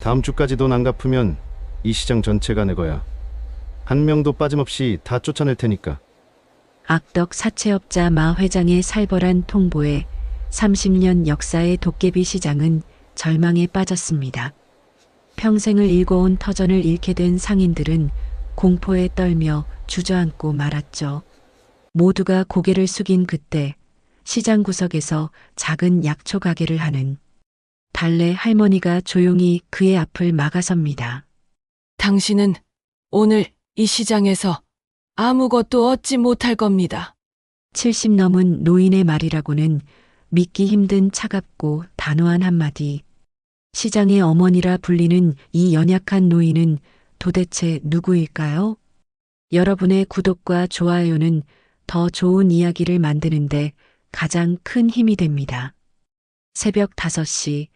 다음 주까지 돈 안 갚으면 이 시장 전체가 내 거야. 한 명도 빠짐없이 다 쫓아낼 테니까. 악덕 사채업자 마 회장의 살벌한 통보에 30년 역사의 도깨비 시장은 절망에 빠졌습니다. 평생을 일궈온 터전을 잃게 된 상인들은 공포에 떨며 주저앉고 말았죠. 모두가 고개를 숙인 그때 시장 구석에서 작은 약초 가게를 하는 달래 할머니가 조용히 그의 앞을 막아섭니다. 당신은 오늘 이 시장에서 아무것도 얻지 못할 겁니다. 70 넘은 노인의 말이라고는 믿기 힘든 차갑고 단호한 한마디. 시장의 어머니라 불리는 이 연약한 노인은 도대체 누구일까요? 여러분의 구독과 좋아요는 더 좋은 이야기를 만드는데 가장 큰 힘이 됩니다. 새벽 5시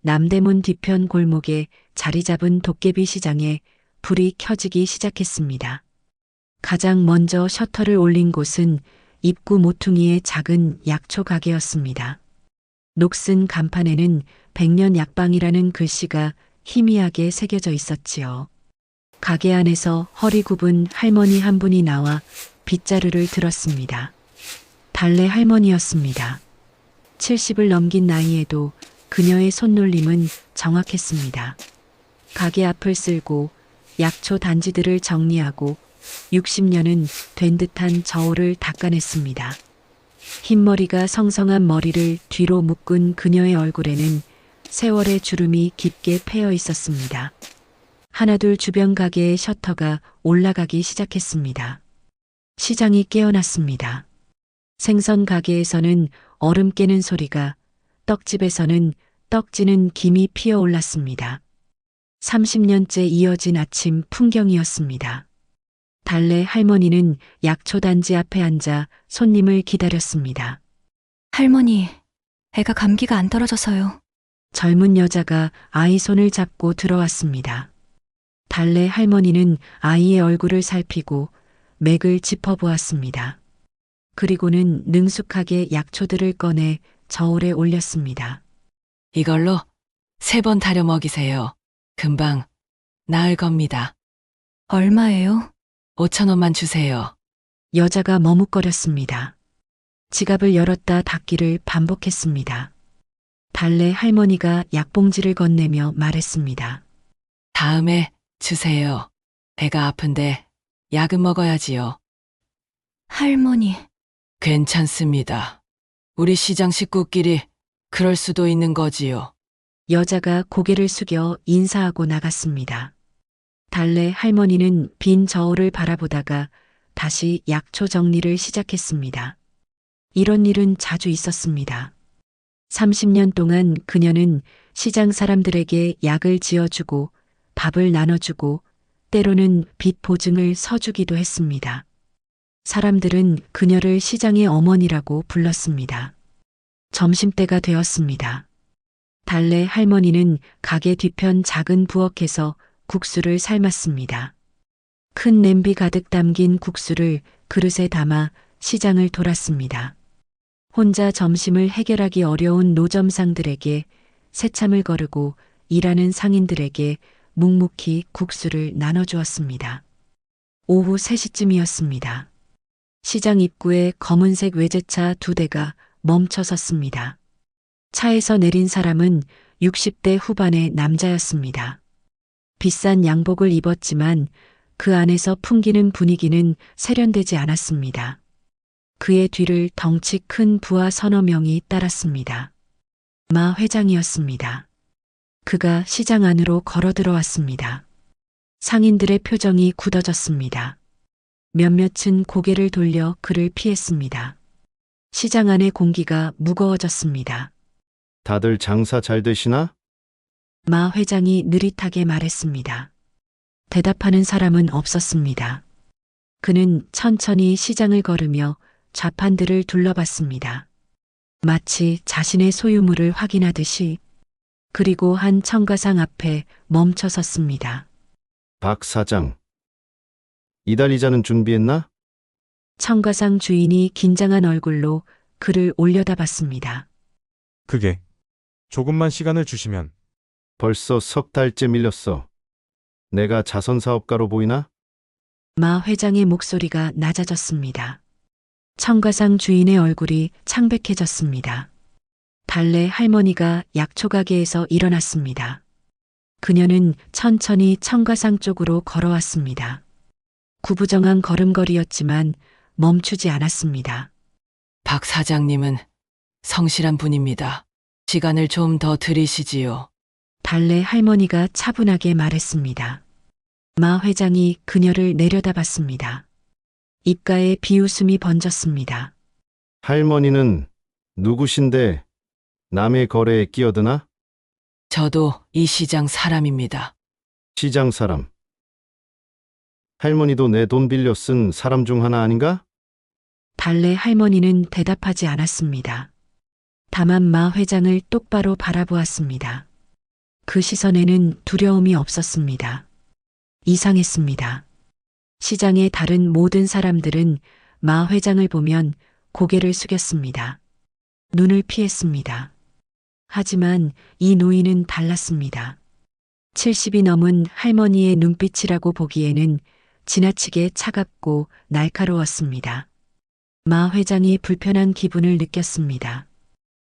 남대문 뒤편 골목에 자리 잡은 도깨비 시장에 불이 켜지기 시작했습니다. 가장 먼저 셔터를 올린 곳은 입구 모퉁이의 작은 약초 가게였습니다. 녹슨 간판에는 백년 약방이라는 글씨가 희미하게 새겨져 있었지요. 가게 안에서 허리 굽은 할머니 한 분이 나와 빗자루를 들었습니다. 달래 할머니였습니다. 70을 넘긴 나이에도 그녀의 손놀림은 정확했습니다. 가게 앞을 쓸고 약초 단지들을 정리하고 60년은 된 듯한 저울을 닦아냈습니다. 흰머리가 성성한 머리를 뒤로 묶은 그녀의 얼굴에는 세월의 주름이 깊게 패여 있었습니다. 하나둘 주변 가게의 셔터가 올라가기 시작했습니다. 시장이 깨어났습니다. 생선 가게에서는 얼음 깨는 소리가, 떡집에서는 떡지는 김이 피어올랐습니다. 30년째 이어진 아침 풍경이었습니다. 달래 할머니는 약초 단지 앞에 앉아 손님을 기다렸습니다. 할머니, 애가 감기가 안 떨어져서요. 젊은 여자가 아이 손을 잡고 들어왔습니다. 달래 할머니는 아이의 얼굴을 살피고 맥을 짚어보았습니다. 그리고는 능숙하게 약초들을 꺼내 저울에 올렸습니다. 이걸로 3번 다려 먹이세요. 금방 나을 겁니다. 얼마예요? 5,000원만 주세요. 여자가 머뭇거렸습니다. 지갑을 열었다 닫기를 반복했습니다. 달래 할머니가 약봉지를 건네며 말했습니다. 다음에 주세요. 배가 아픈데 약은 먹어야지요. 할머니, 괜찮습니다. 우리 시장 식구끼리 그럴 수도 있는 거지요. 여자가 고개를 숙여 인사하고 나갔습니다. 달래 할머니는 빈 저울을 바라보다가 다시 약초 정리를 시작했습니다. 이런 일은 자주 있었습니다. 30년 동안 그녀는 시장 사람들에게 약을 지어주고 밥을 나눠주고 때로는 빚 보증을 서주기도 했습니다. 사람들은 그녀를 시장의 어머니라고 불렀습니다. 점심때가 되었습니다. 달래 할머니는 가게 뒤편 작은 부엌에서 국수를 삶았습니다. 큰 냄비 가득 담긴 국수를 그릇에 담아 시장을 돌았습니다. 혼자 점심을 해결하기 어려운 노점상들에게 새참을 거르고 일하는 상인들에게 묵묵히 국수를 나눠주었습니다. 오후 3시쯤이었습니다. 시장 입구에 검은색 외제차 2대가 멈춰 섰습니다. 차에서 내린 사람은 60대 후반의 남자였습니다. 비싼 양복을 입었지만 그 안에서 풍기는 분위기는 세련되지 않았습니다. 그의 뒤를 덩치 큰 부하 서너 명이 따랐습니다. 마 회장이었습니다. 그가 시장 안으로 걸어 들어왔습니다. 상인들의 표정이 굳어졌습니다. 몇몇은 고개를 돌려 그를 피했습니다. 시장 안의 공기가 무거워졌습니다. 다들 장사 잘 되시나? 마 회장이 느릿하게 말했습니다. 대답하는 사람은 없었습니다. 그는 천천히 시장을 걸으며 좌판들을 둘러봤습니다. 마치 자신의 소유물을 확인하듯이. 그리고 한 청가상 앞에 멈춰 섰습니다. 박 사장. 이달 이자는 준비했나? 청가상 주인이 긴장한 얼굴로 그를 올려다봤습니다. 그게 조금만 시간을 주시면 벌써 석 달째 밀렸어. 내가 자선사업가로 보이나? 마 회장의 목소리가 낮아졌습니다. 청가상 주인의 얼굴이 창백해졌습니다. 달래 할머니가 약초 가게에서 일어났습니다. 그녀는 천천히 청가상 쪽으로 걸어왔습니다. 구부정한 걸음걸이였지만 멈추지 않았습니다. 박 사장님은 성실한 분입니다. 시간을 좀 더 드리시지요. 달래 할머니가 차분하게 말했습니다. 마 회장이 그녀를 내려다봤습니다. 입가에 비웃음이 번졌습니다. 할머니는 누구신데 남의 거래에 끼어드나? 저도 이 시장 사람입니다. 시장 사람. 할머니도 내 돈 빌려 쓴 사람 중 하나 아닌가? 달래 할머니는 대답하지 않았습니다. 다만 마 회장을 똑바로 바라보았습니다. 그 시선에는 두려움이 없었습니다. 이상했습니다. 시장의 다른 모든 사람들은 마 회장을 보면 고개를 숙였습니다. 눈을 피했습니다. 하지만 이 노인은 달랐습니다. 70이 넘은 할머니의 눈빛이라고 보기에는 지나치게 차갑고 날카로웠습니다. 마 회장이 불편한 기분을 느꼈습니다.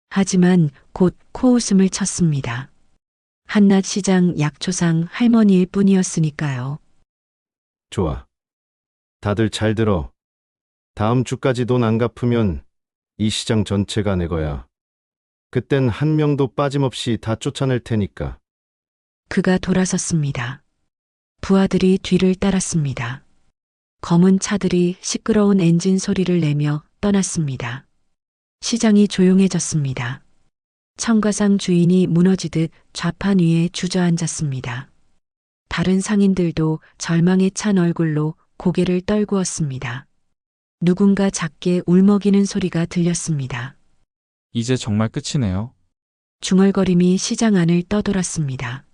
하지만 곧 코웃음을 쳤습니다. 한낱 시장 약초상 할머니일 뿐이었으니까요. 좋아. 다들 잘 들어. 다음 주까지 돈 안 갚으면 이 시장 전체가 내 거야. 그땐 한 명도 빠짐없이 다 쫓아낼 테니까. 그가 돌아섰습니다. 부하들이 뒤를 따랐습니다. 검은 차들이 시끄러운 엔진 소리를 내며 떠났습니다. 시장이 조용해졌습니다. 청가상 주인이 무너지듯 좌판 위에 주저앉았습니다. 다른 상인들도 절망에 찬 얼굴로 고개를 떨구었습니다. 누군가 작게 울먹이는 소리가 들렸습니다. 이제 정말 끝이네요. 중얼거림이 시장 안을 떠돌았습니다.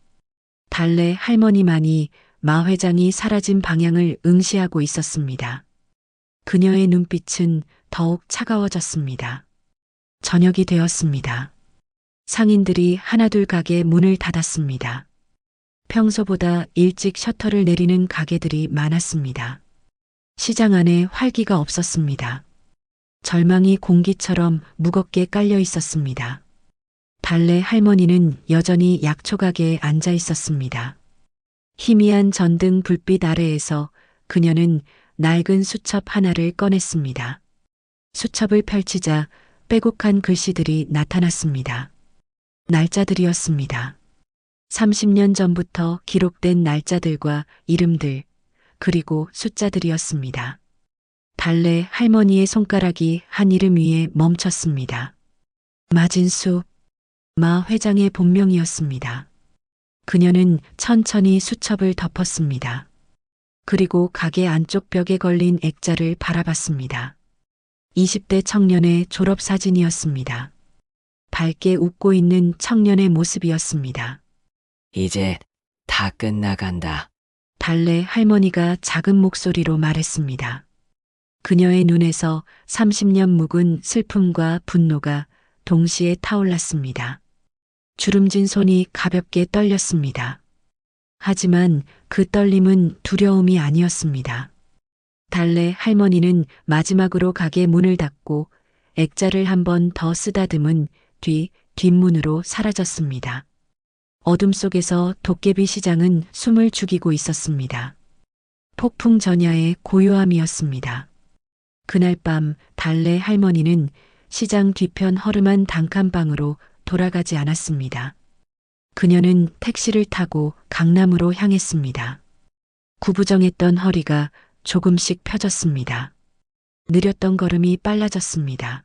달래 할머니만이 마 회장이 사라진 방향을 응시하고 있었습니다. 그녀의 눈빛은 더욱 차가워졌습니다. 저녁이 되었습니다. 상인들이 하나둘 가게 문을 닫았습니다. 평소보다 일찍 셔터를 내리는 가게들이 많았습니다. 시장 안에 활기가 없었습니다. 절망이 공기처럼 무겁게 깔려 있었습니다. 달래 할머니는 여전히 약초 가게에 앉아 있었습니다. 희미한 전등 불빛 아래에서 그녀는 낡은 수첩 하나를 꺼냈습니다. 수첩을 펼치자 빼곡한 글씨들이 나타났습니다. 날짜들이었습니다. 30년 전부터 기록된 날짜들과 이름들, 그리고 숫자들이었습니다. 달래 할머니의 손가락이 한 이름 위에 멈췄습니다. 마진수, 마 회장의 본명이었습니다. 그녀는 천천히 수첩을 덮었습니다. 그리고 가게 안쪽 벽에 걸린 액자를 바라봤습니다. 20대 청년의 졸업사진이었습니다. 밝게 웃고 있는 청년의 모습이었습니다. 이제 다 끝나간다. 달래 할머니가 작은 목소리로 말했습니다. 그녀의 눈에서 30년 묵은 슬픔과 분노가 동시에 타올랐습니다. 주름진 손이 가볍게 떨렸습니다. 하지만 그 떨림은 두려움이 아니었습니다. 달래 할머니는 마지막으로 가게 문을 닫고 액자를 한 번 더 쓰다듬은 뒤 뒷문으로 사라졌습니다. 어둠 속에서 도깨비 시장은 숨을 죽이고 있었습니다. 폭풍 전야의 고요함이었습니다. 그날 밤 달래 할머니는 시장 뒤편 허름한 단칸방으로 돌아가지 않았습니다. 그녀는 택시를 타고 강남으로 향했습니다. 구부정했던 허리가 조금씩 펴졌습니다. 느렸던 걸음이 빨라졌습니다.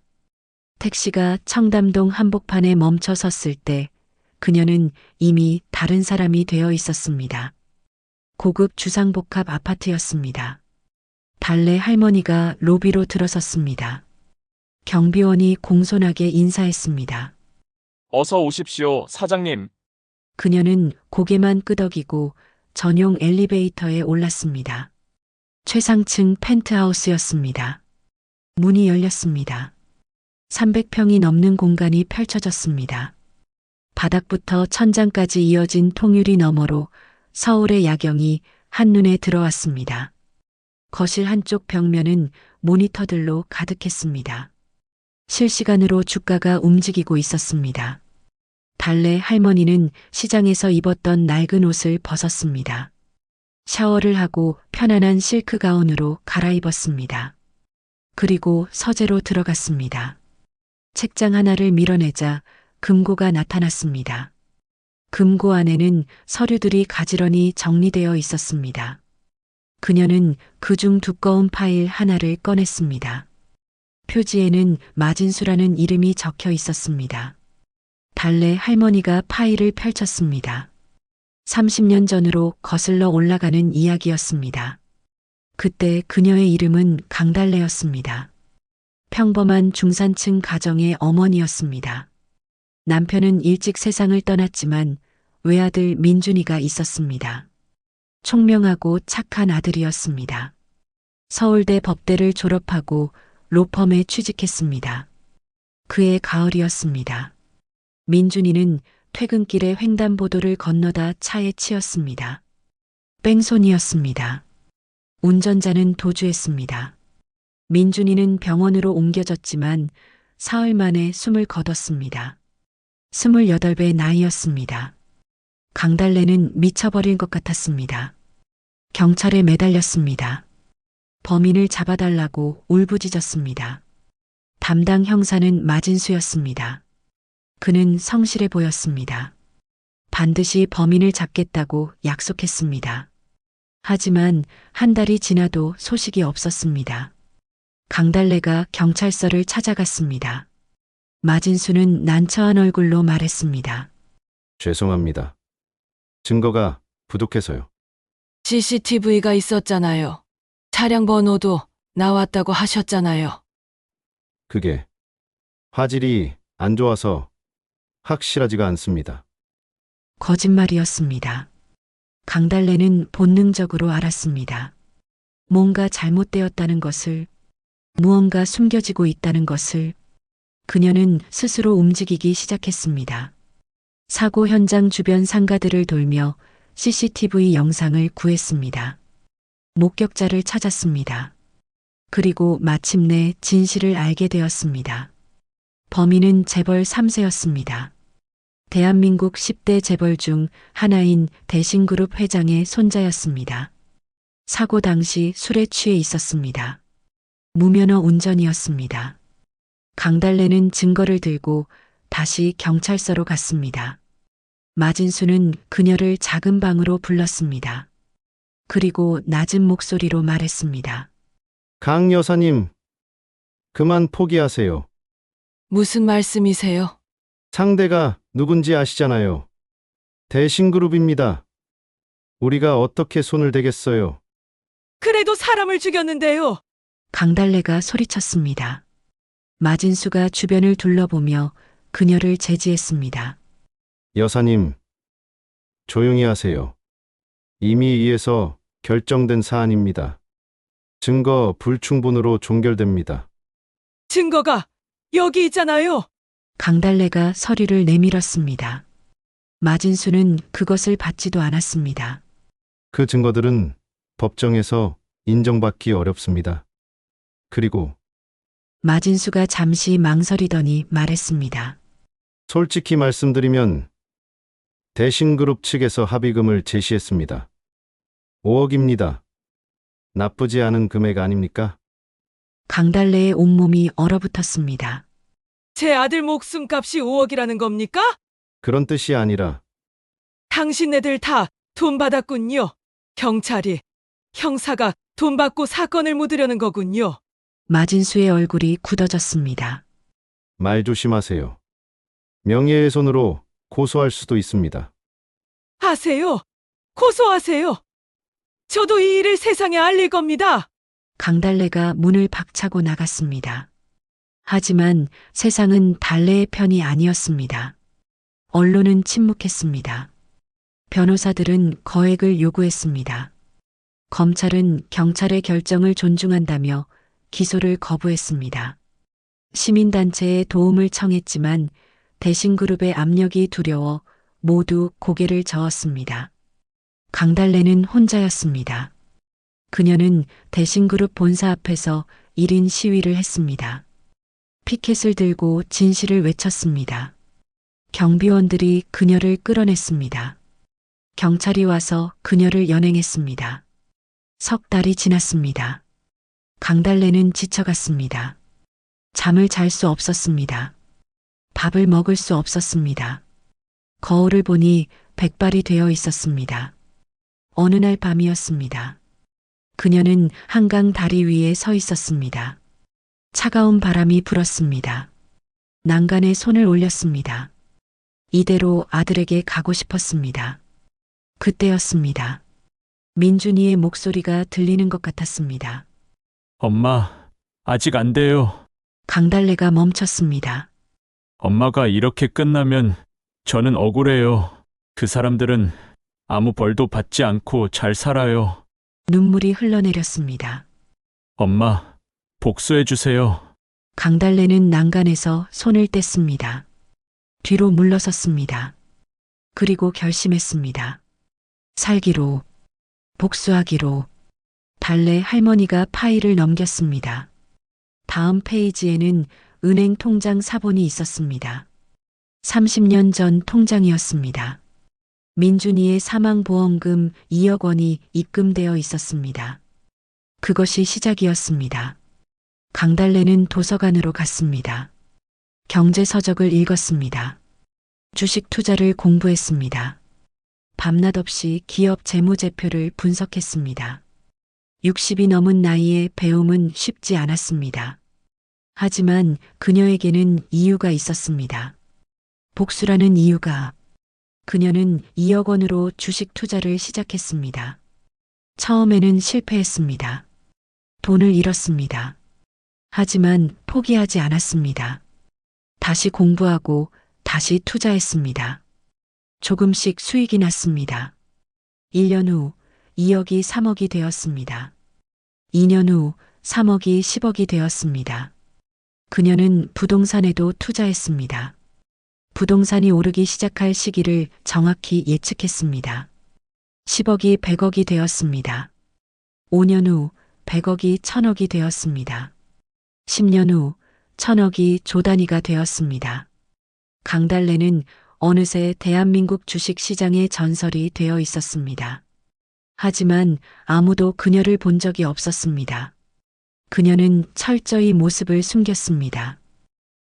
택시가 청담동 한복판에 멈춰 섰을 때 그녀는 이미 다른 사람이 되어 있었습니다. 고급 주상복합 아파트였습니다. 달래 할머니가 로비로 들어섰습니다. 경비원이 공손하게 인사했습니다. 어서 오십시오, 사장님. 그녀는 고개만 끄덕이고 전용 엘리베이터에 올랐습니다. 최상층 펜트하우스였습니다. 문이 열렸습니다. 300평이 넘는 공간이 펼쳐졌습니다. 바닥부터 천장까지 이어진 통유리 너머로 서울의 야경이 한눈에 들어왔습니다. 거실 한쪽 벽면은 모니터들로 가득했습니다. 실시간으로 주가가 움직이고 있었습니다. 달래 할머니는 시장에서 입었던 낡은 옷을 벗었습니다. 샤워를 하고 편안한 실크 가운으로 갈아입었습니다. 그리고 서재로 들어갔습니다. 책장 하나를 밀어내자 금고가 나타났습니다. 금고 안에는 서류들이 가지런히 정리되어 있었습니다. 그녀는 그중 두꺼운 파일 하나를 꺼냈습니다. 표지에는 마진수라는 이름이 적혀 있었습니다. 달래 할머니가 파일을 펼쳤습니다. 30년 전으로 거슬러 올라가는 이야기였습니다. 그때 그녀의 이름은 강달래였습니다. 평범한 중산층 가정의 어머니였습니다. 남편은 일찍 세상을 떠났지만 외아들 민준이가 있었습니다. 총명하고 착한 아들이었습니다. 서울대 법대를 졸업하고 로펌에 취직했습니다. 그해 가을이었습니다. 민준이는 퇴근길에 횡단보도를 건너다 차에 치였습니다. 뺑소니였습니다. 운전자는 도주했습니다. 민준이는 병원으로 옮겨졌지만 사흘 만에 숨을 거뒀습니다. 28배 나이였습니다. 강달래는 미쳐버린 것 같았습니다. 경찰에 매달렸습니다. 범인을 잡아달라고 울부짖었습니다. 담당 형사는 마진수였습니다. 그는 성실해 보였습니다. 반드시 범인을 잡겠다고 약속했습니다. 하지만 한 달이 지나도 소식이 없었습니다. 강달래가 경찰서를 찾아갔습니다. 마진수는 난처한 얼굴로 말했습니다. 죄송합니다. 증거가 부족해서요. CCTV가 있었잖아요. 차량 번호도 나왔다고 하셨잖아요. 그게 화질이 안 좋아서 확실하지가 않습니다. 거짓말이었습니다. 강달래는 본능적으로 알았습니다. 뭔가 잘못되었다는 것을, 무언가 숨겨지고 있다는 것을 그녀는 스스로 움직이기 시작했습니다. 사고 현장 주변 상가들을 돌며 CCTV 영상을 구했습니다. 목격자를 찾았습니다. 그리고 마침내 진실을 알게 되었습니다. 범인은 재벌 3세였습니다. 대한민국 10대 재벌 중 하나인 대신그룹 회장의 손자였습니다. 사고 당시 술에 취해 있었습니다. 무면허 운전이었습니다. 강달래는 증거를 들고 다시 경찰서로 갔습니다. 마진수는 그녀를 작은 방으로 불렀습니다. 그리고 낮은 목소리로 말했습니다. 강 여사님, 그만 포기하세요. 무슨 말씀이세요? 상대가 누군지 아시잖아요. 대신그룹입니다. 우리가 어떻게 손을 대겠어요? 그래도 사람을 죽였는데요. 강달래가 소리쳤습니다. 마진수가 주변을 둘러보며 그녀를 제지했습니다. 여사님, 조용히 하세요. 이미 의해서 결정된 사안입니다. 증거 불충분으로 종결됩니다. 증거가 여기 있잖아요. 강달래가 서류를 내밀었습니다. 마진수는 그것을 받지도 않았습니다. 그 증거들은 법정에서 인정받기 어렵습니다. 그리고 마진수가 잠시 망설이더니 말했습니다. 솔직히 말씀드리면 대신그룹 측에서 합의금을 제시했습니다. 5억입니다. 나쁘지 않은 금액 아닙니까? 강달래의 온몸이 얼어붙었습니다. 제 아들 목숨값이 5억이라는 겁니까? 그런 뜻이 아니라 당신네들 다 돈 받았군요. 경찰이, 형사가 돈 받고 사건을 묻으려는 거군요. 마진수의 얼굴이 굳어졌습니다. 말 조심하세요. 명예훼손으로 고소할 수도 있습니다. 하세요. 고소하세요. 저도 이 일을 세상에 알릴 겁니다. 강달래가 문을 박차고 나갔습니다. 하지만 세상은 달래의 편이 아니었습니다. 언론은 침묵했습니다. 변호사들은 거액을 요구했습니다. 검찰은 경찰의 결정을 존중한다며 기소를 거부했습니다. 시민단체에 도움을 청했지만 대신그룹의 압력이 두려워 모두 고개를 저었습니다. 강달래는 혼자였습니다. 그녀는 대신그룹 본사 앞에서 1인 시위를 했습니다. 피켓을 들고 진실을 외쳤습니다. 경비원들이 그녀를 끌어냈습니다. 경찰이 와서 그녀를 연행했습니다. 석 달이 지났습니다. 강달래는 지쳐갔습니다. 잠을 잘 수 없었습니다. 밥을 먹을 수 없었습니다. 거울을 보니 백발이 되어 있었습니다. 어느 날 밤이었습니다. 그녀는 한강 다리 위에 서 있었습니다. 차가운 바람이 불었습니다. 난간에 손을 올렸습니다. 이대로 아들에게 가고 싶었습니다. 그때였습니다. 민준이의 목소리가 들리는 것 같았습니다. 엄마, 아직 안 돼요. 강달래가 멈췄습니다. 엄마가 이렇게 끝나면 저는 억울해요. 그 사람들은 아무 벌도 받지 않고 잘 살아요. 눈물이 흘러내렸습니다. 엄마, 복수해 주세요. 강달래는 난간에서 손을 뗐습니다. 뒤로 물러섰습니다. 그리고 결심했습니다. 살기로, 복수하기로. 달래 할머니가 파일을 넘겼습니다. 다음 페이지에는 은행 통장 사본이 있었습니다. 30년 전 통장이었습니다. 민준이의 사망보험금 2억 원이 입금되어 있었습니다. 그것이 시작이었습니다. 강달래는 도서관으로 갔습니다. 경제서적을 읽었습니다. 주식 투자를 공부했습니다. 밤낮 없이 기업 재무제표를 분석했습니다. 60이 넘은 나이에 배움은 쉽지 않았습니다. 하지만 그녀에게는 이유가 있었습니다. 복수라는 이유가. 그녀는 2억 원으로 주식 투자를 시작했습니다. 처음에는 실패했습니다. 돈을 잃었습니다. 하지만 포기하지 않았습니다. 다시 공부하고 다시 투자했습니다. 조금씩 수익이 났습니다. 1년 후 2억이 3억이 되었습니다. 2년 후 3억이 10억이 되었습니다. 그녀는 부동산에도 투자했습니다. 부동산이 오르기 시작할 시기를 정확히 예측했습니다. 10억이 100억이 되었습니다. 5년 후 100억이 1000억이 되었습니다. 10년 후 1000억이 조 단위가 되었습니다. 강달래는 어느새 대한민국 주식시장의 전설이 되어 있었습니다. 하지만 아무도 그녀를 본 적이 없었습니다. 그녀는 철저히 모습을 숨겼습니다.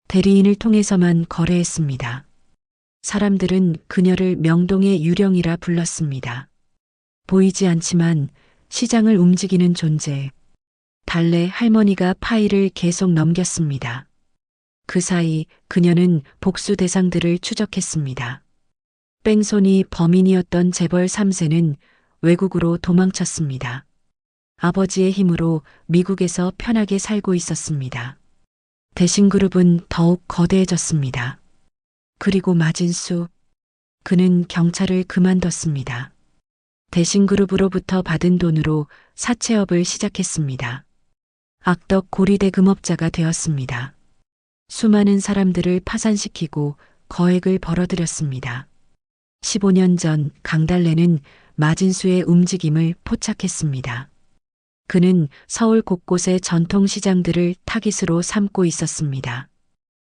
대리인을 통해서만 거래했습니다. 사람들은 그녀를 명동의 유령이라 불렀습니다. 보이지 않지만 시장을 움직이는 존재. 달래 할머니가 파일을 계속 넘겼습니다. 그 사이 그녀는 복수 대상들을 추적했습니다. 뺑소니 범인이었던 재벌 3세는 외국으로 도망쳤습니다. 아버지의 힘으로 미국에서 편하게 살고 있었습니다. 대신그룹은 더욱 거대해졌습니다. 그리고 마진수. 그는 경찰을 그만뒀습니다. 대신그룹으로부터 받은 돈으로 사채업을 시작했습니다. 악덕 고리대 금업자가 되었습니다. 수많은 사람들을 파산시키고 거액을 벌어들였습니다. 15년 전 강달래는 마진수의 움직임을 포착했습니다. 그는 서울 곳곳의 전통시장들을 타깃으로 삼고 있었습니다.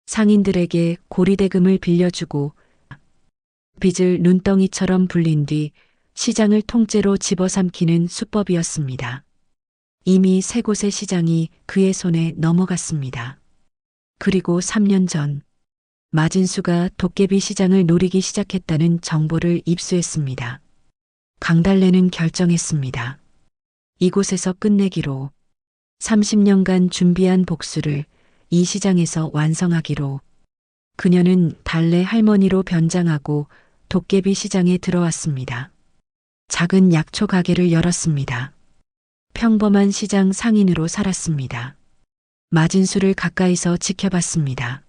상인들에게 고리대금을 빌려주고 빚을 눈덩이처럼 불린 뒤 시장을 통째로 집어삼키는 수법이었습니다. 이미 세 곳의 시장이 그의 손에 넘어갔습니다. 그리고 3년 전 마진수가 도깨비 시장을 노리기 시작했다는 정보를 입수했습니다. 강달래는 결정했습니다. 이곳에서 끝내기로, 30년간 준비한 복수를 이 시장에서 완성하기로. 그녀는 달래 할머니로 변장하고 도깨비 시장에 들어왔습니다. 작은 약초 가게를 열었습니다. 평범한 시장 상인으로 살았습니다. 마진수를 가까이서 지켜봤습니다.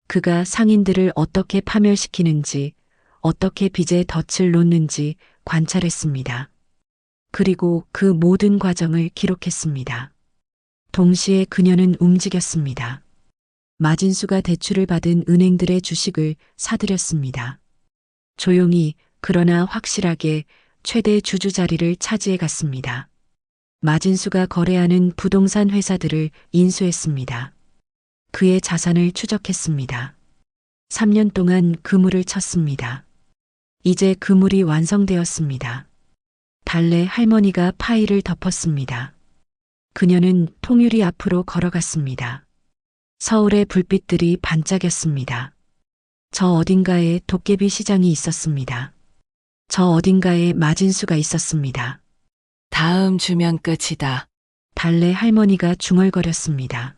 그가 상인들을 어떻게 파멸시키는지, 어떻게 빚에 덫을 놓는지 관찰했습니다. 그리고 그 모든 과정을 기록했습니다. 동시에 그녀는 움직였습니다. 마진수가 대출을 받은 은행들의 주식을 사들였습니다. 조용히 그러나 확실하게 최대 주주 자리를 차지해 갔습니다. 마진수가 거래하는 부동산 회사들을 인수했습니다. 그의 자산을 추적했습니다. 3년 동안 그물을 쳤습니다. 이제 그물이 완성되었습니다. 달래 할머니가 파일을 덮었습니다. 그녀는 통유리 앞으로 걸어갔습니다. 서울의 불빛들이 반짝였습니다. 저 어딘가에 도깨비 시장이 있었습니다. 저 어딘가에 마진수가 있었습니다. 다음 주면 끝이다. 달래 할머니가 중얼거렸습니다.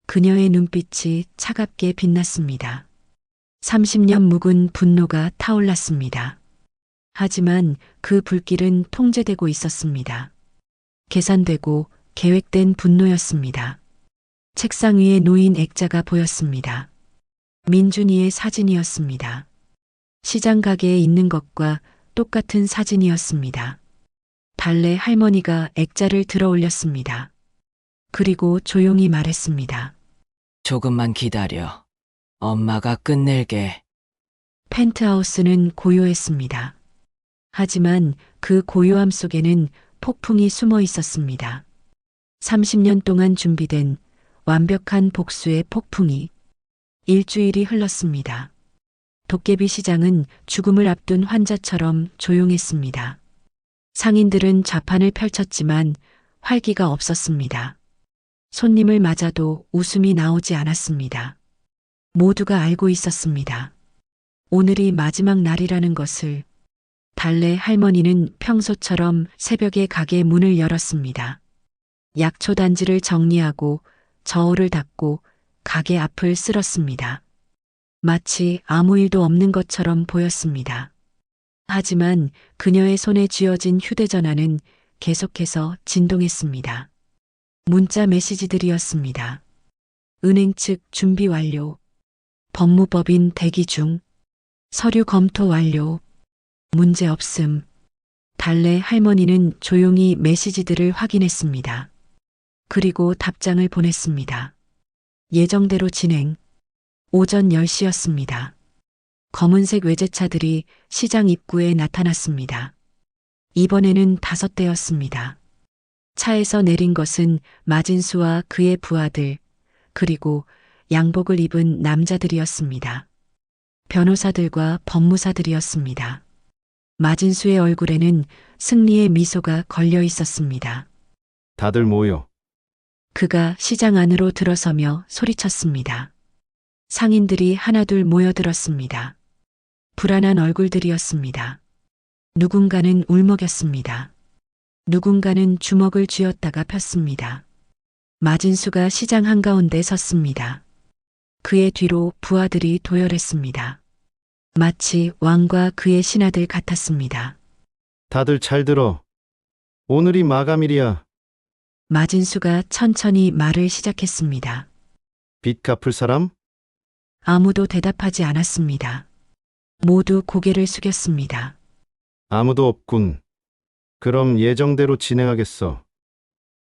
그녀의 눈빛이 차갑게 빛났습니다. 30년 묵은 분노가 타올랐습니다. 하지만 그 불길은 통제되고 있었습니다. 계산되고 계획된 분노였습니다. 책상 위에 놓인 액자가 보였습니다. 민준이의 사진이었습니다. 시장 가게에 있는 것과 똑같은 사진이었습니다. 달래 할머니가 액자를 들어 올렸습니다. 그리고 조용히 말했습니다. 조금만 기다려. 엄마가 끝낼게. 펜트하우스는 고요했습니다. 하지만 그 고요함 속에는 폭풍이 숨어 있었습니다. 30년 동안 준비된 완벽한 복수의 폭풍이 일주일이 흘렀습니다. 도깨비 시장은 죽음을 앞둔 환자처럼 조용했습니다. 상인들은 좌판을 펼쳤지만 활기가 없었습니다. 손님을 맞아도 웃음이 나오지 않았습니다. 모두가 알고 있었습니다. 오늘이 마지막 날이라는 것을. 달래 할머니는 평소처럼 새벽에 가게 문을 열었습니다. 약초 단지를 정리하고 저울을 닫고 가게 앞을 쓸었습니다. 마치 아무 일도 없는 것처럼 보였습니다. 하지만 그녀의 손에 쥐어진 휴대전화는 계속해서 진동했습니다. 문자 메시지들이었습니다. 은행 측 준비 완료. 법무법인 대기 중. 서류 검토 완료. 문제 없음. 달래 할머니는 조용히 메시지들을 확인했습니다. 그리고 답장을 보냈습니다. 예정대로 진행. 오전 10시였습니다. 검은색 외제차들이 시장 입구에 나타났습니다. 이번에는 5대였습니다. 차에서 내린 것은 마진수와 그의 부하들, 그리고 양복을 입은 남자들이었습니다. 변호사들과 법무사들이었습니다. 마진수의 얼굴에는 승리의 미소가 걸려 있었습니다. 다들 모여. 그가 시장 안으로 들어서며 소리쳤습니다. 상인들이 하나둘 모여들었습니다. 불안한 얼굴들이었습니다. 누군가는 울먹였습니다. 누군가는 주먹을 쥐었다가 폈습니다. 마진수가 시장 한가운데 섰습니다. 그의 뒤로 부하들이 도열했습니다. 마치 왕과 그의 신하들 같았습니다. 다들 잘 들어. 오늘이 마감일이야. 마진수가 천천히 말을 시작했습니다. 빚 갚을 사람? 아무도 대답하지 않았습니다. 모두 고개를 숙였습니다. 아무도 없군. 그럼 예정대로 진행하겠어.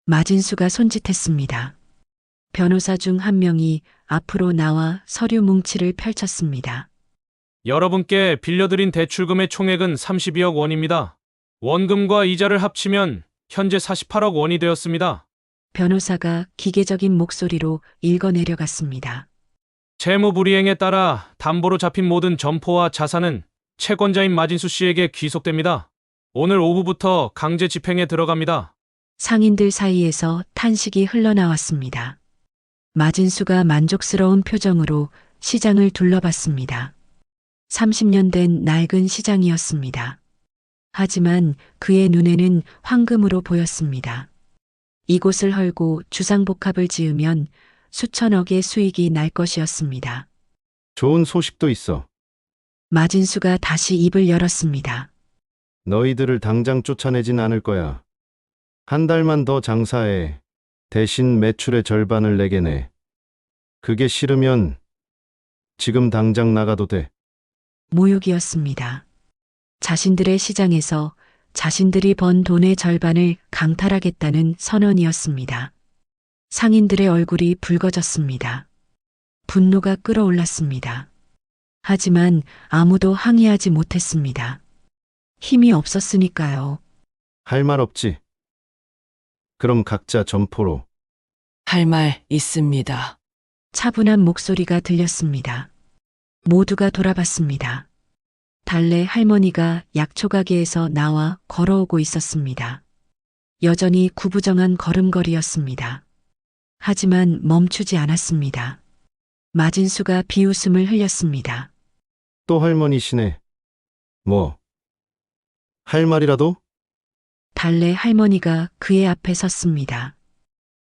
마진수가 손짓했습니다. 변호사 중 한 명이 앞으로 나와 서류 뭉치를 펼쳤습니다. 여러분께 빌려드린 대출금의 총액은 32억 원입니다. 원금과 이자를 합치면 현재 48억 원이 되었습니다. 변호사가 기계적인 목소리로 읽어내려갔습니다. 채무 불이행에 따라 담보로 잡힌 모든 점포와 자산은 채권자인 마진수 씨에게 귀속됩니다. 오늘 오후부터 강제 집행에 들어갑니다. 상인들 사이에서 탄식이 흘러나왔습니다. 마진수가 만족스러운 표정으로 시장을 둘러봤습니다. 30년 된 낡은 시장이었습니다. 하지만 그의 눈에는 황금으로 보였습니다. 이곳을 헐고 주상복합을 지으면 수천억의 수익이 날 것이었습니다. 좋은 소식도 있어. 마진수가 다시 입을 열었습니다. 너희들을 당장 쫓아내진 않을 거야. 한 달만 더 장사해. 대신 매출의 절반을 내게 내. 그게 싫으면 지금 당장 나가도 돼. 모욕이었습니다. 자신들의 시장에서 자신들이 번 돈의 절반을 강탈하겠다는 선언이었습니다. 상인들의 얼굴이 붉어졌습니다. 분노가 끓어올랐습니다. 하지만 아무도 항의하지 못했습니다. 힘이 없었으니까요. 할 말 없지. 그럼 각자 점포로. 할 말 있습니다. 차분한 목소리가 들렸습니다. 모두가 돌아봤습니다. 달래 할머니가 약초 가게에서 나와 걸어오고 있었습니다. 여전히 구부정한 걸음걸이였습니다. 하지만 멈추지 않았습니다. 마진수가 비웃음을 흘렸습니다. 또 할머니시네. 뭐? 할 말이라도? 달래 할머니가 그의 앞에 섰습니다.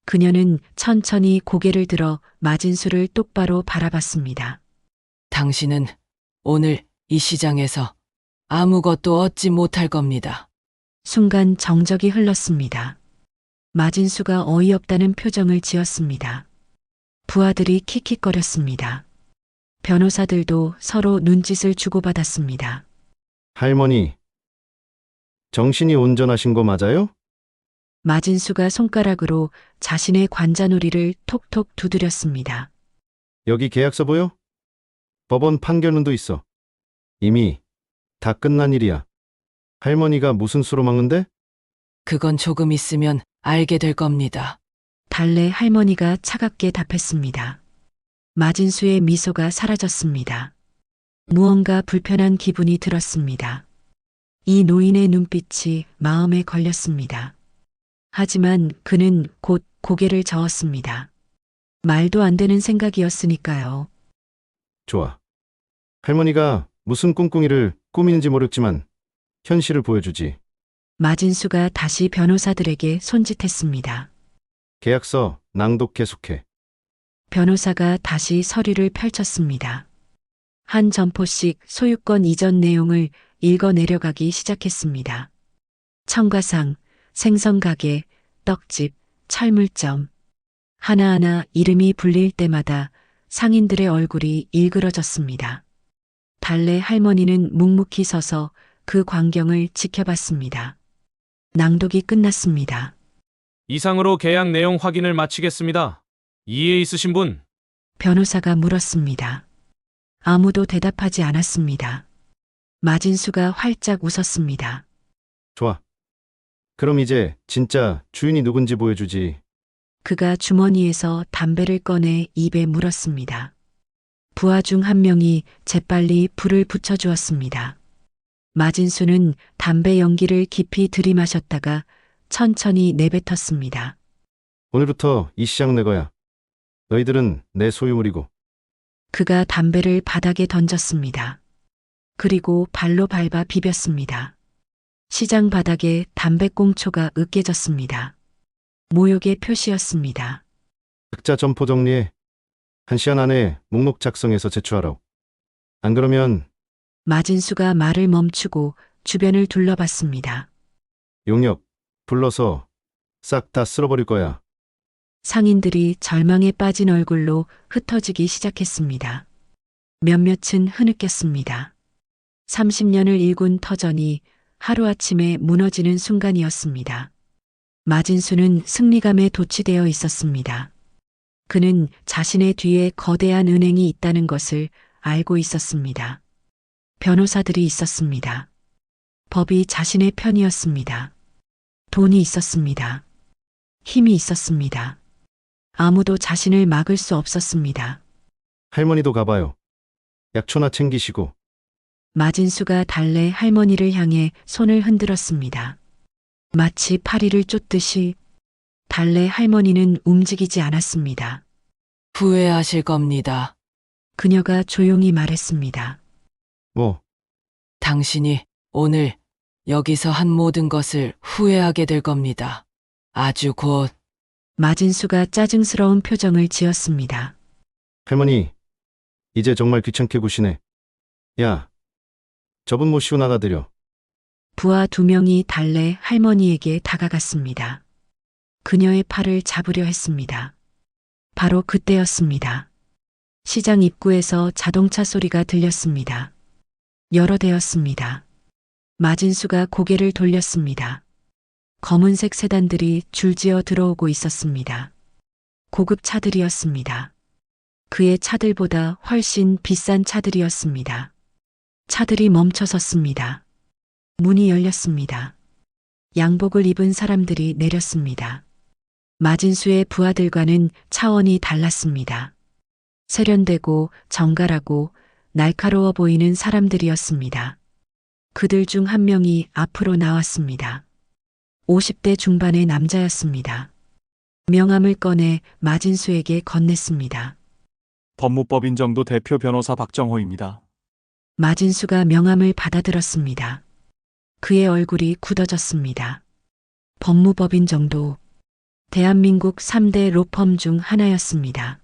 그녀는 천천히 고개를 들어 마진수를 똑바로 바라봤습니다. 당신은 오늘 이 시장에서 아무것도 얻지 못할 겁니다. 순간 정적이 흘렀습니다. 마진수가 어이없다는 표정을 지었습니다. 부하들이 킥킥거렸습니다. 변호사들도 서로 눈짓을 주고받았습니다. 할머니, 정신이 온전하신 거 맞아요? 마진수가 손가락으로 자신의 관자놀이를 톡톡 두드렸습니다. 여기 계약서 보여? 법원 판결문도 있어. 이미 다 끝난 일이야. 할머니가 무슨 수로 막는데? 그건 조금 있으면 알게 될 겁니다. 달래 할머니가 차갑게 답했습니다. 마진수의 미소가 사라졌습니다. 무언가 불편한 기분이 들었습니다. 이 노인의 눈빛이 마음에 걸렸습니다. 하지만 그는 곧 고개를 저었습니다. 말도 안 되는 생각이었으니까요. 좋아. 할머니가 무슨 꿍꿍이를 꾸미는지 모르겠지만 현실을 보여주지. 마진수가 다시 변호사들에게 손짓했습니다. 계약서 낭독 계속해. 변호사가 다시 서류를 펼쳤습니다. 한 점포씩 소유권 이전 내용을 읽어 내려가기 시작했습니다. 청가상, 생선가게, 떡집, 철물점. 하나하나 이름이 불릴 때마다 상인들의 얼굴이 일그러졌습니다. 달래 할머니는 묵묵히 서서 그 광경을 지켜봤습니다. 낭독이 끝났습니다. 이상으로 계약 내용 확인을 마치겠습니다. 이해 있으신 분? 변호사가 물었습니다. 아무도 대답하지 않았습니다. 마진수가 활짝 웃었습니다. 좋아. 그럼 이제 진짜 주인이 누군지 보여주지. 그가 주머니에서 담배를 꺼내 입에 물었습니다. 부하 중 한 명이 재빨리 불을 붙여주었습니다. 마진수는 담배 연기를 깊이 들이마셨다가 천천히 내뱉었습니다. 오늘부터 이 시장 내 거야. 너희들은 내 소유물이고. 그가 담배를 바닥에 던졌습니다. 그리고 발로 밟아 비볐습니다. 시장 바닥에 담배꽁초가 으깨졌습니다. 모욕의 표시였습니다. 각자 점포 정리해. 1시간 안에 목록 작성해서 제출하라고. 안 그러면 마진수가 말을 멈추고 주변을 둘러봤습니다. 용역 불러서 싹 다 쓸어버릴 거야. 상인들이 절망에 빠진 얼굴로 흩어지기 시작했습니다. 몇몇은 흐느꼈습니다. 30년을 일군 터전이 하루아침에 무너지는 순간이었습니다. 마진수는 승리감에 도취되어 있었습니다. 그는 자신의 뒤에 거대한 은행이 있다는 것을 알고 있었습니다. 변호사들이 있었습니다. 법이 자신의 편이었습니다. 돈이 있었습니다. 힘이 있었습니다. 아무도 자신을 막을 수 없었습니다. 할머니도 가봐요. 약초나 챙기시고. 마진수가 달래 할머니를 향해 손을 흔들었습니다. 마치 파리를 쫓듯이 달래 할머니는 움직이지 않았습니다. 후회하실 겁니다. 그녀가 조용히 말했습니다. 뭐, 당신이 오늘 여기서 한 모든 것을 후회하게 될 겁니다. 아주 곧. 마진수가 짜증스러운 표정을 지었습니다. 할머니, 이제 정말 귀찮게 구시네. 야, 저분 모시고 나가드려. 부하 2명이 달래 할머니에게 다가갔습니다. 그녀의 팔을 잡으려 했습니다. 바로 그때였습니다. 시장 입구에서 자동차 소리가 들렸습니다. 여러 대였습니다. 마진수가 고개를 돌렸습니다. 검은색 세단들이 줄지어 들어오고 있었습니다. 고급 차들이었습니다. 그의 차들보다 훨씬 비싼 차들이었습니다. 차들이 멈춰 섰습니다. 문이 열렸습니다. 양복을 입은 사람들이 내렸습니다. 마진수의 부하들과는 차원이 달랐습니다. 세련되고 정갈하고 날카로워 보이는 사람들이었습니다. 그들 중 한 명이 앞으로 나왔습니다. 50대 중반의 남자였습니다. 명함을 꺼내 마진수에게 건넸습니다. 법무법인정도 대표 변호사 박정호입니다. 마진수가 명함을 받아들었습니다. 그의 얼굴이 굳어졌습니다. 법무법인 정도 대한민국 3대 로펌 중 하나였습니다.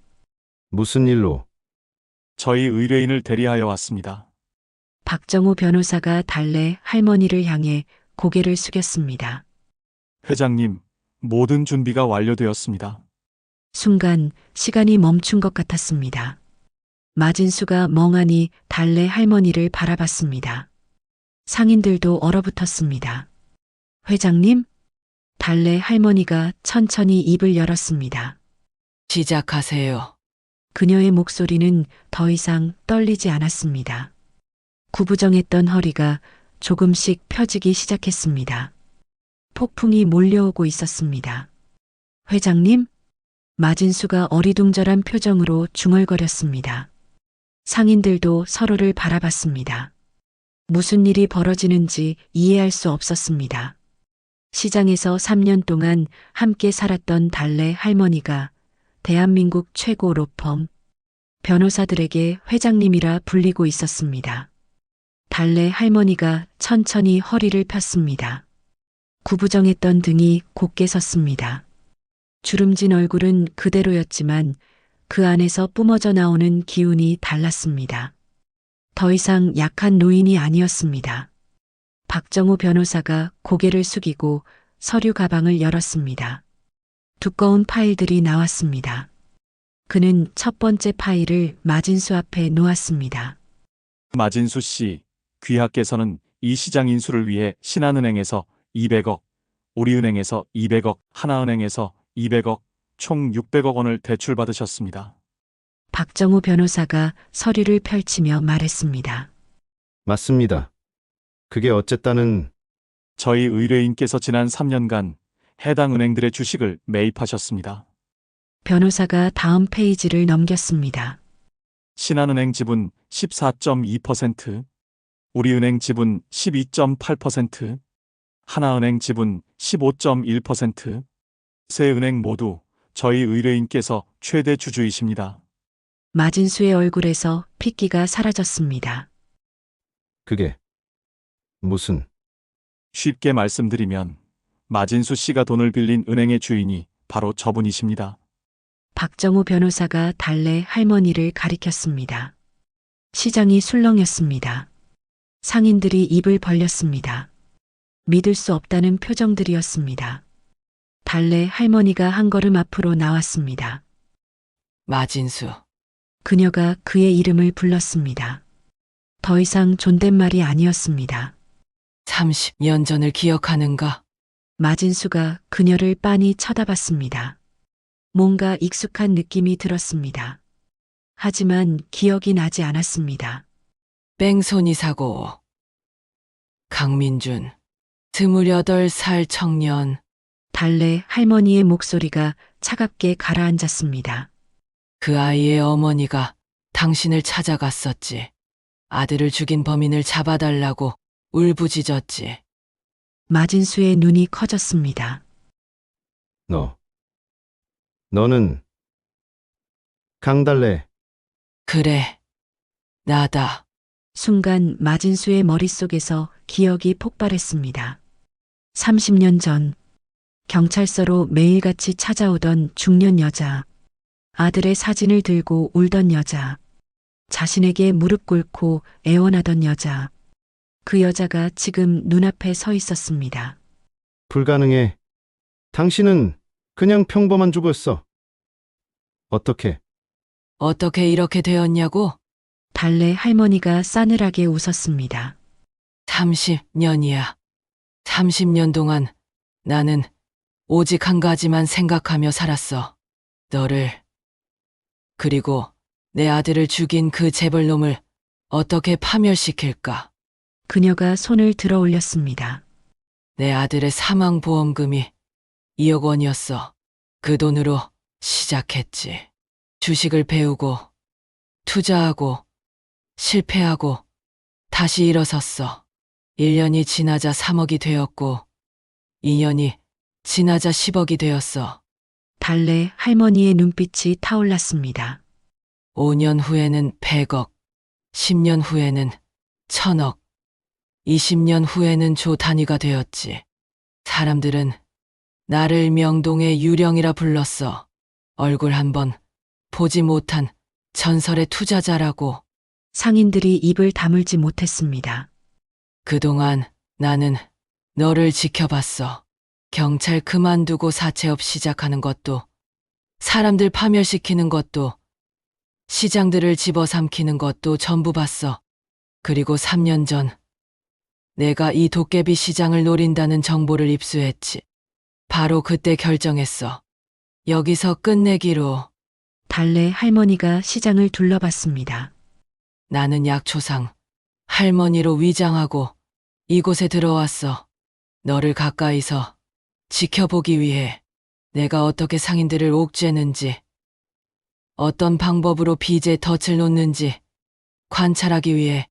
무슨 일로? 저희 의뢰인을 대리하여 왔습니다. 박정호 변호사가 달래 할머니를 향해 고개를 숙였습니다. 회장님, 모든 준비가 완료되었습니다. 순간 시간이 멈춘 것 같았습니다. 마진수가 멍하니 달래 할머니를 바라봤습니다. 상인들도 얼어붙었습니다. 회장님? 달래 할머니가 천천히 입을 열었습니다. 시작하세요. 그녀의 목소리는 더 이상 떨리지 않았습니다. 구부정했던 허리가 조금씩 펴지기 시작했습니다. 폭풍이 몰려오고 있었습니다. 회장님? 마진수가 어리둥절한 표정으로 중얼거렸습니다. 상인들도 서로를 바라봤습니다. 무슨 일이 벌어지는지 이해할 수 없었습니다. 시장에서 3년 동안 함께 살았던 달래 할머니가 대한민국 최고 로펌 변호사들에게 회장님이라 불리고 있었습니다. 달래 할머니가 천천히 허리를 폈습니다. 구부정했던 등이 곧게 섰습니다. 주름진 얼굴은 그대로였지만 그 안에서 뿜어져 나오는 기운이 달랐습니다. 더 이상 약한 노인이 아니었습니다. 박정호 변호사가 고개를 숙이고 서류 가방을 열었습니다. 두꺼운 파일들이 나왔습니다. 그는 첫 번째 파일을 마진수 앞에 놓았습니다. 마진수 씨, 귀하께서는 이 시장 인수를 위해 신한은행에서 200억, 우리은행에서 200억, 하나은행에서 200억, 총 600억 원을 대출받으셨습니다. 박정호 변호사가 서류를 펼치며 말했습니다. 맞습니다. 그게 어쨌다는 저희 의뢰인께서 지난 3년간 해당 은행들의 주식을 매입하셨습니다. 변호사가 다음 페이지를 넘겼습니다. 신한은행 지분 14.2%, 우리은행 지분 12.8%, 하나은행 지분 15.1%, 세 은행 모두 저희 의뢰인께서 최대 주주이십니다. 마진수의 얼굴에서 핏기가 사라졌습니다. 그게 무슨 쉽게 말씀드리면 마진수 씨가 돈을 빌린 은행의 주인이 바로 저분이십니다. 박정호 변호사가 달래 할머니를 가리켰습니다. 시장이 술렁였습니다. 상인들이 입을 벌렸습니다. 믿을 수 없다는 표정들이었습니다. 달래 할머니가 한 걸음 앞으로 나왔습니다. 마진수. 그녀가 그의 이름을 불렀습니다. 더 이상 존댓말이 아니었습니다. 30년 전을 기억하는가? 마진수가 그녀를 빤히 쳐다봤습니다. 뭔가 익숙한 느낌이 들었습니다. 하지만 기억이 나지 않았습니다. 뺑소니 사고. 강민준. 28살 청년. 달래 할머니의 목소리가 차갑게 가라앉았습니다. 그 아이의 어머니가 당신을 찾아갔었지. 아들을 죽인 범인을 잡아달라고 울부짖었지. 마진수의 눈이 커졌습니다. 너는 강달래. 그래. 나다. 순간 마진수의 머릿속에서 기억이 폭발했습니다. 30년 전 경찰서로 매일같이 찾아오던 중년 여자, 아들의 사진을 들고 울던 여자, 자신에게 무릎 꿇고 애원하던 여자, 그 여자가 지금 눈앞에 서 있었습니다. 불가능해. 당신은 그냥 평범한 주부였어. 어떻게? 어떻게 이렇게 되었냐고? 달래 할머니가 싸늘하게 웃었습니다. 30년이야. 30년 동안 나는 오직 한 가지만 생각하며 살았어. 너를. 그리고 내 아들을 죽인 그 재벌놈을 어떻게 파멸시킬까? 그녀가 손을 들어 올렸습니다. 내 아들의 사망보험금이 2억 원이었어. 그 돈으로 시작했지. 주식을 배우고, 투자하고, 실패하고, 다시 일어섰어. 1년이 지나자 3억이 되었고, 2년이 지나자 10억이 되었어. 달래 할머니의 눈빛이 타올랐습니다. 5년 후에는 100억, 10년 후에는 1000억, 20년 후에는 조 단위가 되었지. 사람들은 나를 명동의 유령이라 불렀어. 얼굴 한번 보지 못한 전설의 투자자라고. 상인들이 입을 다물지 못했습니다. 그동안 나는 너를 지켜봤어. 경찰 그만두고 사채업 시작하는 것도, 사람들 파멸시키는 것도, 시장들을 집어삼키는 것도 전부 봤어. 그리고 3년 전 내가 이 도깨비 시장을 노린다는 정보를 입수했지. 바로 그때 결정했어. 여기서 끝내기로. 달래 할머니가 시장을 둘러봤습니다. 나는 약초상 할머니로 위장하고 이곳에 들어왔어. 너를 가까이서 지켜보기 위해. 내가 어떻게 상인들을 옥죄는지, 어떤 방법으로 빚에 덫을 놓는지 관찰하기 위해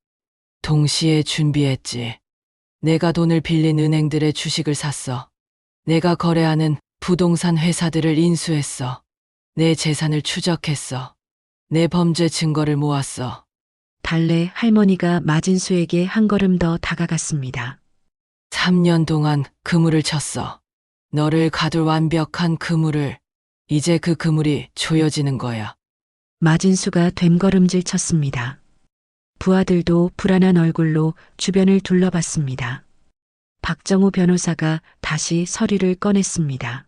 동시에 준비했지. 내가 돈을 빌린 은행들의 주식을 샀어. 내가 거래하는 부동산 회사들을 인수했어. 내 재산을 추적했어. 내 범죄 증거를 모았어. 달래 할머니가 마진수에게 한 걸음 더 다가갔습니다. 3년 동안 그물을 쳤어. 너를 가둘 완벽한 그물을. 이제 그 그물이 조여지는 거야. 마진수가 됨걸음질 쳤습니다. 부하들도 불안한 얼굴로 주변을 둘러봤습니다. 박정우 변호사가 다시 서류를 꺼냈습니다.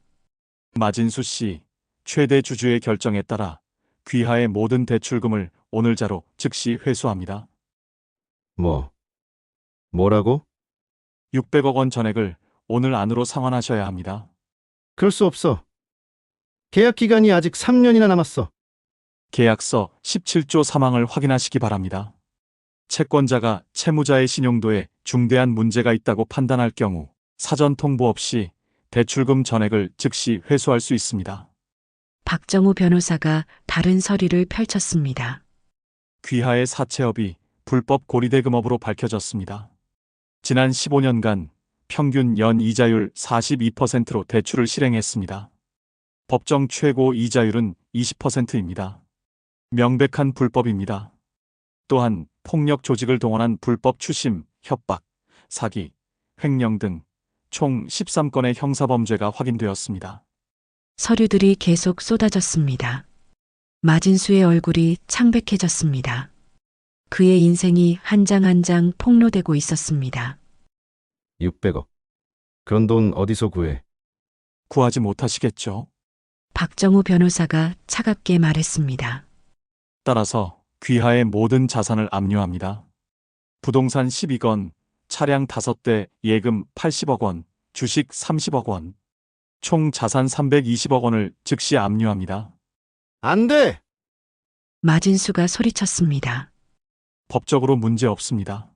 마진수 씨, 최대 주주의 결정에 따라 귀하의 모든 대출금을 오늘자로 즉시 회수합니다. 뭐라고? 600억 원 전액을 오늘 안으로 상환하셔야 합니다. 그럴 수 없어. 계약 기간이 아직 3년이나 남았어. 계약서 17조 사망을 확인하시기 바랍니다. 채권자가 채무자의 신용도에 중대한 문제가 있다고 판단할 경우 사전 통보 없이 대출금 전액을 즉시 회수할 수 있습니다. 박정우 변호사가 다른 서류를 펼쳤습니다. 귀하의 사채업이 불법 고리대금업으로 밝혀졌습니다. 지난 15년간 평균 연 이자율 42%로 대출을 실행했습니다. 법정 최고 이자율은 20%입니다. 명백한 불법입니다. 또한 폭력 조직을 동원한 불법 추심, 협박, 사기, 횡령 등 총 13건의 형사범죄가 확인되었습니다. 서류들이 계속 쏟아졌습니다. 마진수의 얼굴이 창백해졌습니다. 그의 인생이 한 장 한 장 폭로되고 있었습니다. 600억. 그런 돈 어디서 구해? 구하지 못하시겠죠? 박정우 변호사가 차갑게 말했습니다. 따라서 귀하의 모든 자산을 압류합니다. 부동산 12건, 차량 5대, 예금 80억 원, 주식 30억 원, 총 자산 320억 원을 즉시 압류합니다. 안 돼! 마진수가 소리쳤습니다. 법적으로 문제 없습니다.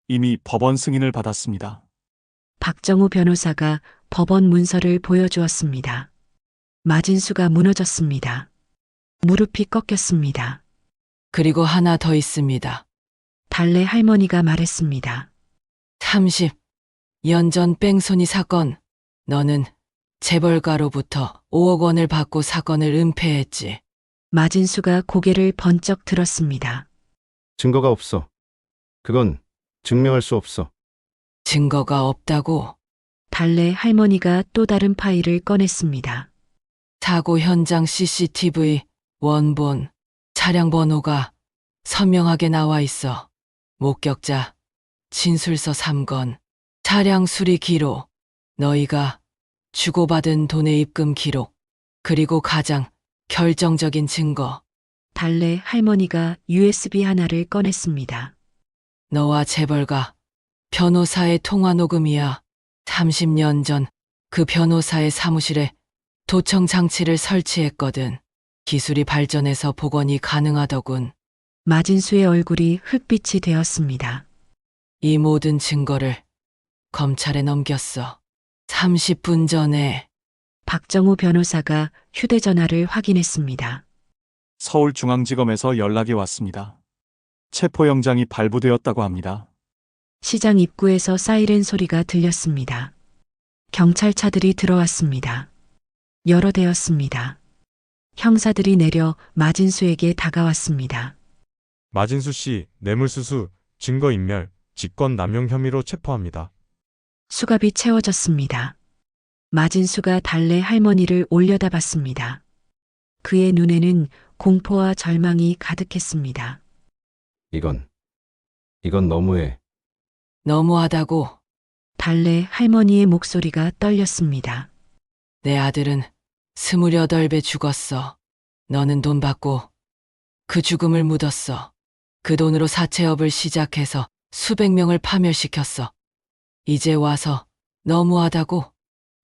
이미 법원 승인을 받았습니다. 박정우 변호사가 법원 문서를 보여주었습니다. 마진수가 무너졌습니다. 무릎이 꺾였습니다. 그리고 하나 더 있습니다. 달래 할머니가 말했습니다. 30년 전 뺑소니 사건. 너는 재벌가로부터 5억 원을 받고 사건을 은폐했지. 마진수가 고개를 번쩍 들었습니다. 증거가 없어. 그건 증명할 수 없어. 증거가 없다고. 달래 할머니가 또 다른 파일을 꺼냈습니다. 사고 현장 CCTV 원본 차량 번호가 선명하게 나와 있어. 목격자 진술서 3건, 차량 수리 기록, 너희가 주고받은 돈의 입금 기록, 그리고 가장 결정적인 증거. 달래 할머니가 USB 하나를 꺼냈습니다. 너와 재벌가 변호사의 통화 녹음이야. 30년 전 그 변호사의 사무실에 도청 장치를 설치했거든. 기술이 발전해서 복원이 가능하더군. 마진수의 얼굴이 흙빛이 되었습니다. 이 모든 증거를 검찰에 넘겼어. 30분 전에 박정우 변호사가 휴대전화를 확인했습니다. 서울중앙지검에서 연락이 왔습니다. 체포영장이 발부되었다고 합니다. 시장 입구에서 사이렌 소리가 들렸습니다. 경찰차들이 들어왔습니다. 여러 대였습니다. 형사들이 내려 마진수에게 다가왔습니다. 마진수 씨 뇌물수수, 증거인멸, 직권남용 혐의로 체포합니다. 수갑이 채워졌습니다. 마진수가 달래 할머니를 올려다봤습니다. 그의 눈에는 공포와 절망이 가득했습니다. 이건 너무해. 너무하다고. 달래 할머니의 목소리가 떨렸습니다. 내 아들은 28배 죽었어. 너는 돈 받고 그 죽음을 묻었어. 그 돈으로 사채업을 시작해서 수백 명을 파멸시켰어. 이제 와서 너무하다고.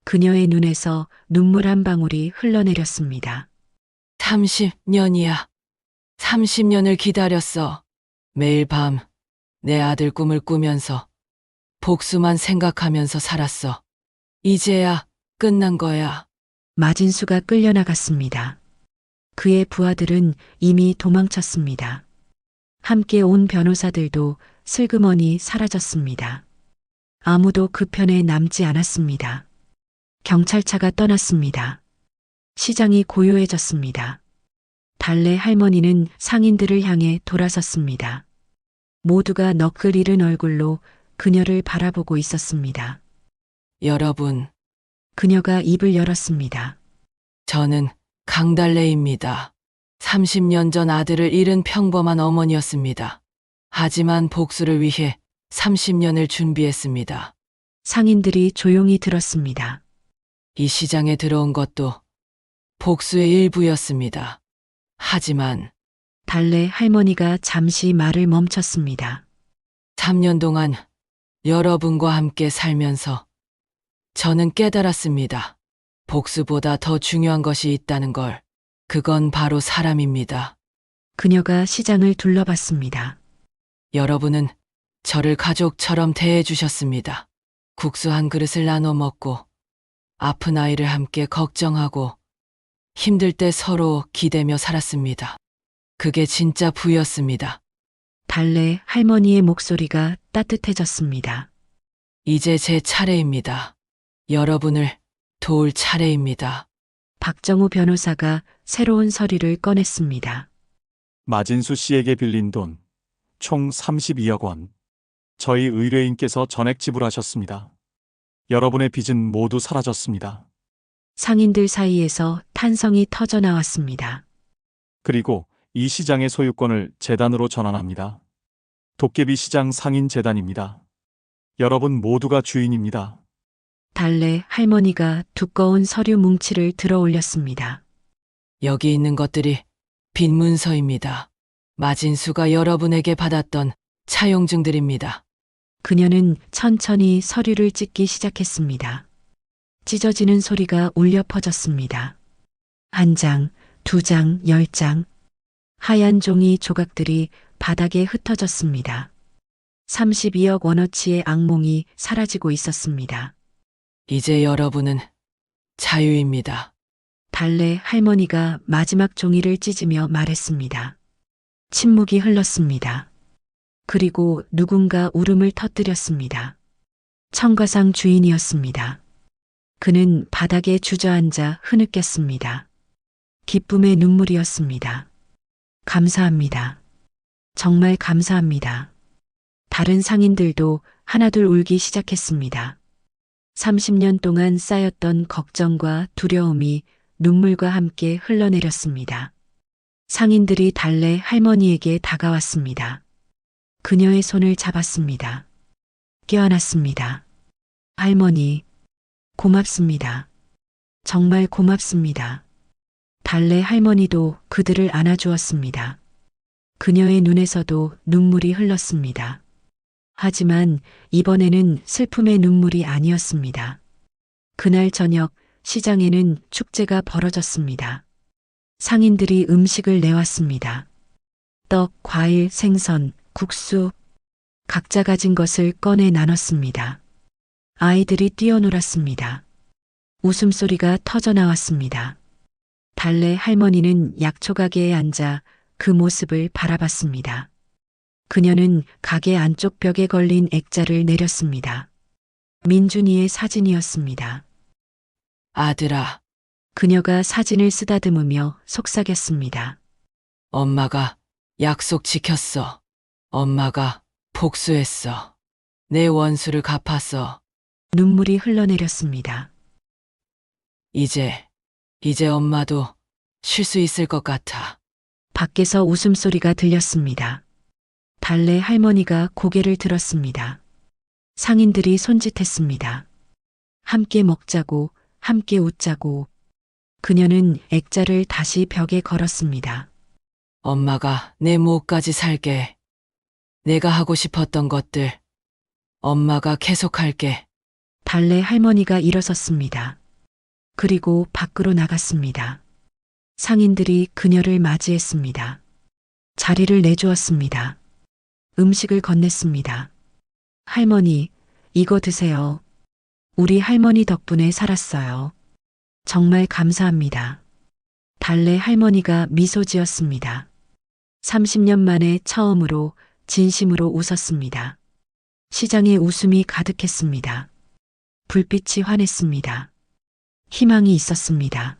그녀의 눈에서 눈물 한 방울이 흘러내렸습니다. 30년이야. 30년을 기다렸어. 매일 밤 내 아들 꿈을 꾸면서 복수만 생각하면서 살았어. 이제야 끝난 거야. 마진수가 끌려나갔습니다. 그의 부하들은 이미 도망쳤습니다. 함께 온 변호사들도 슬그머니 사라졌습니다. 아무도 그 편에 남지 않았습니다. 경찰차가 떠났습니다. 시장이 고요해졌습니다. 달래 할머니는 상인들을 향해 돌아섰습니다. 모두가 너클 잃은 얼굴로 그녀를 바라보고 있었습니다. 여러분, 그녀가 입을 열었습니다. 저는 강달래입니다. 30년 전 아들을 잃은 평범한 어머니였습니다. 하지만 복수를 위해 30년을 준비했습니다. 상인들이 조용히 들었습니다. 이 시장에 들어온 것도 복수의 일부였습니다. 하지만 달래 할머니가 잠시 말을 멈췄습니다. 3년 동안 여러분과 함께 살면서 저는 깨달았습니다. 복수보다 더 중요한 것이 있다는 걸. 그건 바로 사람입니다. 그녀가 시장을 둘러봤습니다. 여러분은 저를 가족처럼 대해주셨습니다. 국수 한 그릇을 나눠 먹고 아픈 아이를 함께 걱정하고 힘들 때 서로 기대며 살았습니다. 그게 진짜 부였습니다. 달래 할머니의 목소리가 따뜻해졌습니다. 이제 제 차례입니다. 여러분을 도울 차례입니다. 박정우 변호사가 새로운 서류를 꺼냈습니다. 마진수 씨에게 빌린 돈 총 32억 원. 저희 의뢰인께서 전액 지불하셨습니다. 여러분의 빚은 모두 사라졌습니다. 상인들 사이에서 탄성이 터져 나왔습니다. 그리고 이 시장의 소유권을 재단으로 전환합니다. 도깨비 시장 상인 재단입니다. 여러분 모두가 주인입니다. 달래 할머니가 두꺼운 서류 뭉치를 들어 올렸습니다. 여기 있는 것들이 빈 문서입니다. 마진수가 여러분에게 받았던 차용증들입니다. 그녀는 천천히 서류를 찢기 시작했습니다. 찢어지는 소리가 울려 퍼졌습니다. 1장, 2장, 10장. 하얀 종이 조각들이 바닥에 흩어졌습니다. 32억 원어치의 악몽이 사라지고 있었습니다. 이제 여러분은 자유입니다. 달래 할머니가 마지막 종이를 찢으며 말했습니다. 침묵이 흘렀습니다. 그리고 누군가 울음을 터뜨렸습니다. 청과상 주인이었습니다. 그는 바닥에 주저앉아 흐느꼈습니다. 기쁨의 눈물이었습니다. 감사합니다. 정말 감사합니다. 다른 상인들도 하나둘 울기 시작했습니다. 30년 동안 쌓였던 걱정과 두려움이 눈물과 함께 흘러내렸습니다. 상인들이 달래 할머니에게 다가왔습니다. 그녀의 손을 잡았습니다. 껴안았습니다. 할머니, 고맙습니다. 정말 고맙습니다. 달래 할머니도 그들을 안아주었습니다. 그녀의 눈에서도 눈물이 흘렀습니다. 하지만 이번에는 슬픔의 눈물이 아니었습니다. 그날 저녁 시장에는 축제가 벌어졌습니다. 상인들이 음식을 내왔습니다. 떡, 과일, 생선, 국수, 각자 가진 것을 꺼내 나눴습니다. 아이들이 뛰어놀았습니다. 웃음소리가 터져 나왔습니다. 달래 할머니는 약초 가게에 앉아 그 모습을 바라봤습니다. 그녀는 가게 안쪽 벽에 걸린 액자를 내렸습니다. 민준이의 사진이었습니다. 아들아, 그녀가 사진을 쓰다듬으며 속삭였습니다. 엄마가 약속 지켰어. 엄마가 복수했어. 내 원수를 갚았어. 눈물이 흘러내렸습니다. 이제 엄마도 쉴 수 있을 것 같아. 밖에서 웃음소리가 들렸습니다. 달래 할머니가 고개를 들었습니다. 상인들이 손짓했습니다. 함께 먹자고, 함께 웃자고. 그녀는 액자를 다시 벽에 걸었습니다. 엄마가 내 목까지 살게. 내가 하고 싶었던 것들 엄마가 계속할게. 달래 할머니가 일어섰습니다. 그리고 밖으로 나갔습니다. 상인들이 그녀를 맞이했습니다. 자리를 내주었습니다. 음식을 건넸습니다. 할머니, 이거 드세요. 우리 할머니 덕분에 살았어요. 정말 감사합니다. 달래 할머니가 미소 지었습니다. 30년 만에 처음으로 진심으로 웃었습니다. 시장에 웃음이 가득했습니다. 불빛이 환했습니다. 희망이 있었습니다.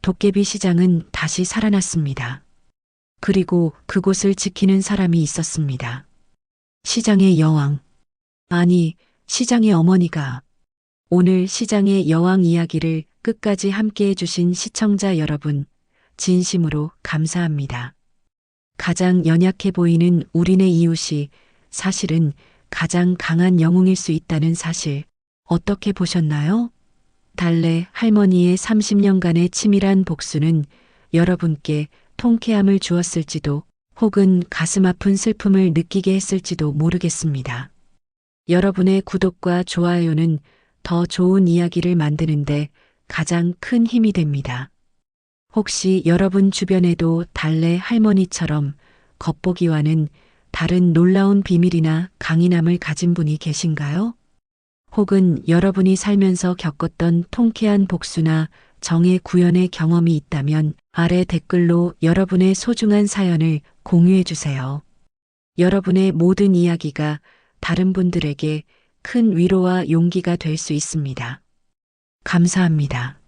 도깨비 시장은 다시 살아났습니다. 그리고 그곳을 지키는 사람이 있었습니다. 시장의 여왕. 아니, 시장의 어머니가. 오늘 시장의 여왕 이야기를 끝까지 함께 해주신 시청자 여러분, 진심으로 감사합니다. 가장 연약해 보이는 우리네 이웃이 사실은 가장 강한 영웅일 수 있다는 사실, 어떻게 보셨나요? 달래 할머니의 30년간의 치밀한 복수는 여러분께 통쾌함을 주었을지도 혹은 가슴 아픈 슬픔을 느끼게 했을지도 모르겠습니다. 여러분의 구독과 좋아요는 더 좋은 이야기를 만드는데 가장 큰 힘이 됩니다. 혹시 여러분 주변에도 달래 할머니처럼 겉보기와는 다른 놀라운 비밀이나 강인함을 가진 분이 계신가요? 혹은 여러분이 살면서 겪었던 통쾌한 복수나 정의 구현의 경험이 있다면 아래 댓글로 여러분의 소중한 사연을 공유해 주세요. 여러분의 모든 이야기가 다른 분들에게 큰 위로와 용기가 될 수 있습니다. 감사합니다.